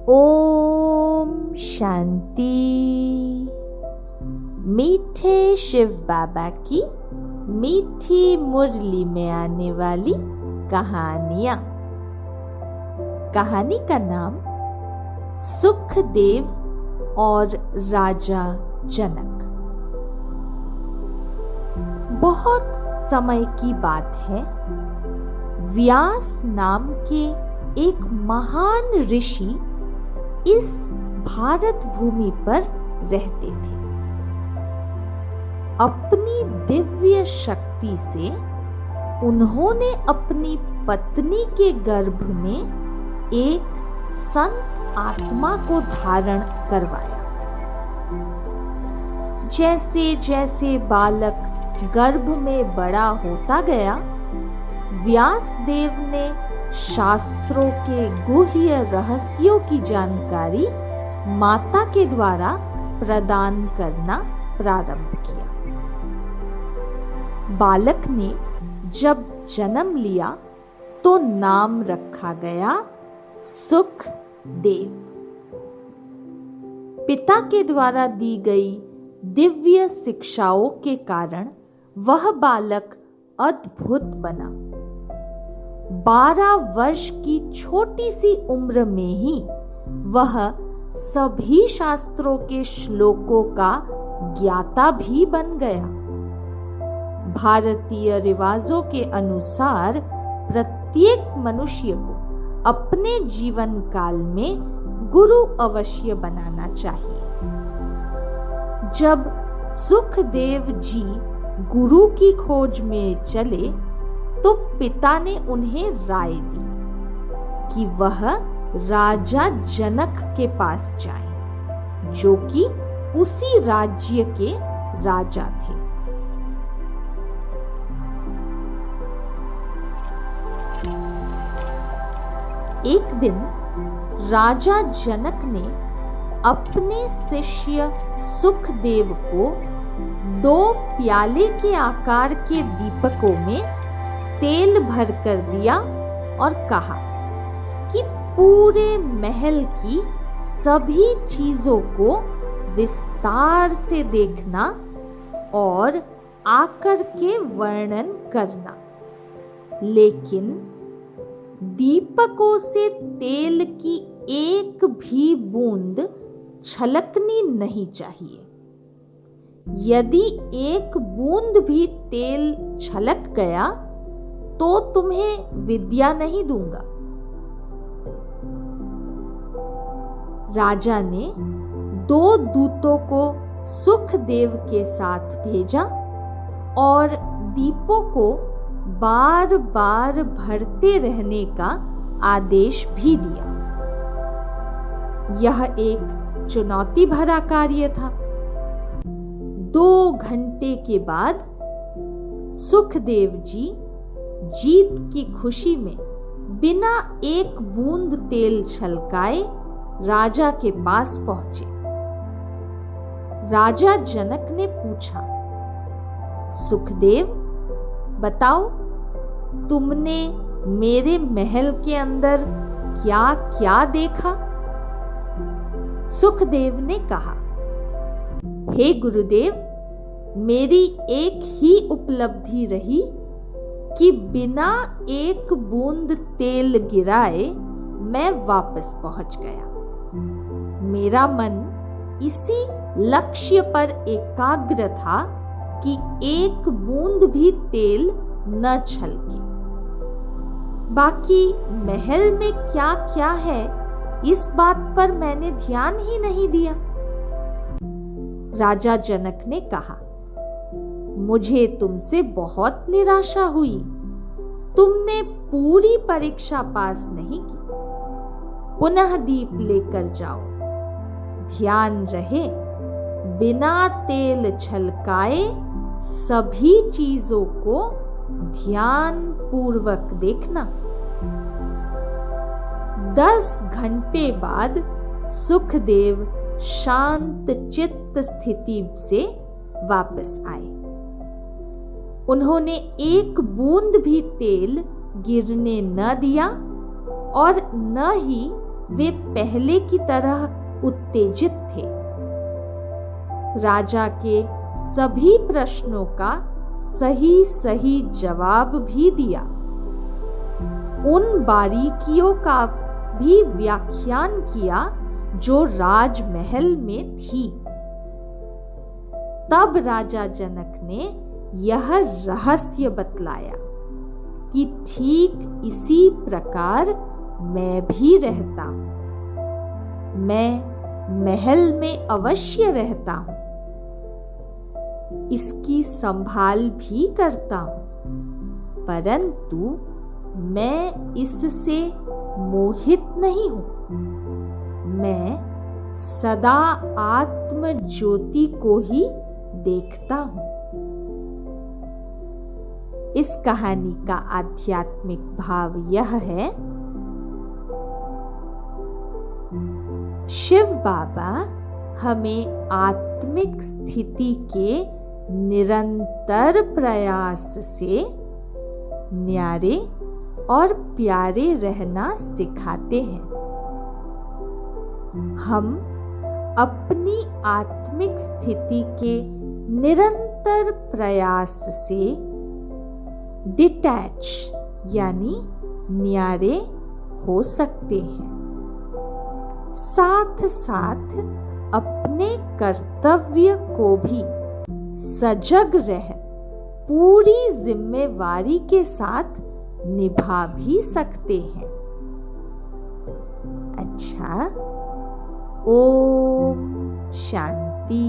ओम शांति। मीठे शिव बाबा की मीठी मुरली में आने वाली कहानियां। कहानी का नाम सुखदेव और राजा जनक। बहुत समय की बात है, व्यास नाम के एक महान ऋषि इस भारत भूमि पर रहते थे। अपनी दिव्य शक्ति से उन्होंने अपनी पत्नी के गर्भ में एक संत आत्मा को धारण करवाया। जैसे जैसे बालक गर्भ में बड़ा होता गया, व्यासदेव ने शास्त्रों के गुह्य रहस्यों की जानकारी माता के द्वारा प्रदान करना प्रारंभ किया। बालक ने जब जन्म लिया तो नाम रखा गया सुखदेव। पिता के द्वारा दी गई दिव्य शिक्षाओं के कारण वह बालक अद्भुत बना। 12 वर्ष की छोटी सी उम्र में ही वह सभी शास्त्रों के श्लोकों का ज्ञाता भी बन गया। भारतीय रिवाजों के अनुसार प्रत्येक मनुष्य को अपने जीवन काल में गुरु अवश्य बनाना चाहिए। जब सुखदेव जी गुरु की खोज में चले तो पिता ने उन्हें राय दी कि वह राजा जनक के पास जाएं, जो कि उसी राज्य के राजा थे। एक दिन राजा जनक ने अपने शिष्य सुखदेव को 2 प्याले के आकार के दीपकों में तेल भर कर दिया और कहा कि पूरे महल की सभी चीजों को विस्तार से देखना और आकर के वर्णन करना, लेकिन दीपकों से तेल की एक भी बूंद छलकनी नहीं चाहिए। यदि एक बूंद भी तेल छलक गया तो तुम्हें विद्या नहीं दूंगा। राजा ने 2 दूतों को सुखदेव के साथ भेजा और दीपों को बार बार भरते रहने का आदेश भी दिया। यह एक चुनौती भरा कार्य था। 2 घंटे के बाद सुखदेव जी जीत की खुशी में बिना एक बूंद तेल छलकाए राजा के पास पहुंचे। राजा जनक ने पूछा, सुखदेव, बताओ तुमने मेरे महल के अंदर क्या क्या देखा? सुखदेव ने कहा, हे गुरुदेव, मेरी एक ही उपलब्धि रही कि बिना एक बूंद तेल गिराए मैं वापस पहुंच गया। मेरा मन इसी लक्ष्य पर एकाग्र था कि एक बूंद भी तेल न छलके। बाकी महल में क्या क्या है, इस बात पर मैंने ध्यान ही नहीं दिया। राजा जनक ने कहा, मुझे तुमसे बहुत निराशा हुई। तुमने पूरी परीक्षा पास नहीं की। पुनः दीप लेकर जाओ। ध्यान रहे, बिना तेल छलकाए सभी चीजों को ध्यान पूर्वक देखना। 10 घंटे बाद सुखदेव शांत चित्त स्थिति से वापस आए। उन्होंने एक बूंद भी तेल गिरने न दिया और न ही वे पहले की तरह उत्तेजित थे। राजा के सभी प्रश्नों का सही सही जवाब भी दिया, उन बारीकियों का भी व्याख्यान किया जो राजमहल में थी। तब राजा जनक ने यह रहस्य बतलाया कि ठीक इसी प्रकार मैं भी रहता हूं। मैं महल में अवश्य रहता हूं, इसकी संभाल भी करता हूं, परंतु मैं इससे मोहित नहीं हूं। मैं सदा आत्म ज्योति को ही देखता हूं। इस कहानी का आध्यात्मिक भाव यह है, शिव बाबा हमें आत्मिक स्थिति के निरंतर प्रयास से न्यारे और प्यारे रहना सिखाते हैं। हम अपनी आत्मिक स्थिति के निरंतर प्रयास से डिटैच यानी न्यारे हो सकते हैं। साथ साथ अपने कर्तव्य को भी सजग रह पूरी जिम्मेवारी के साथ निभा भी सकते हैं। अच्छा, ओम शांति।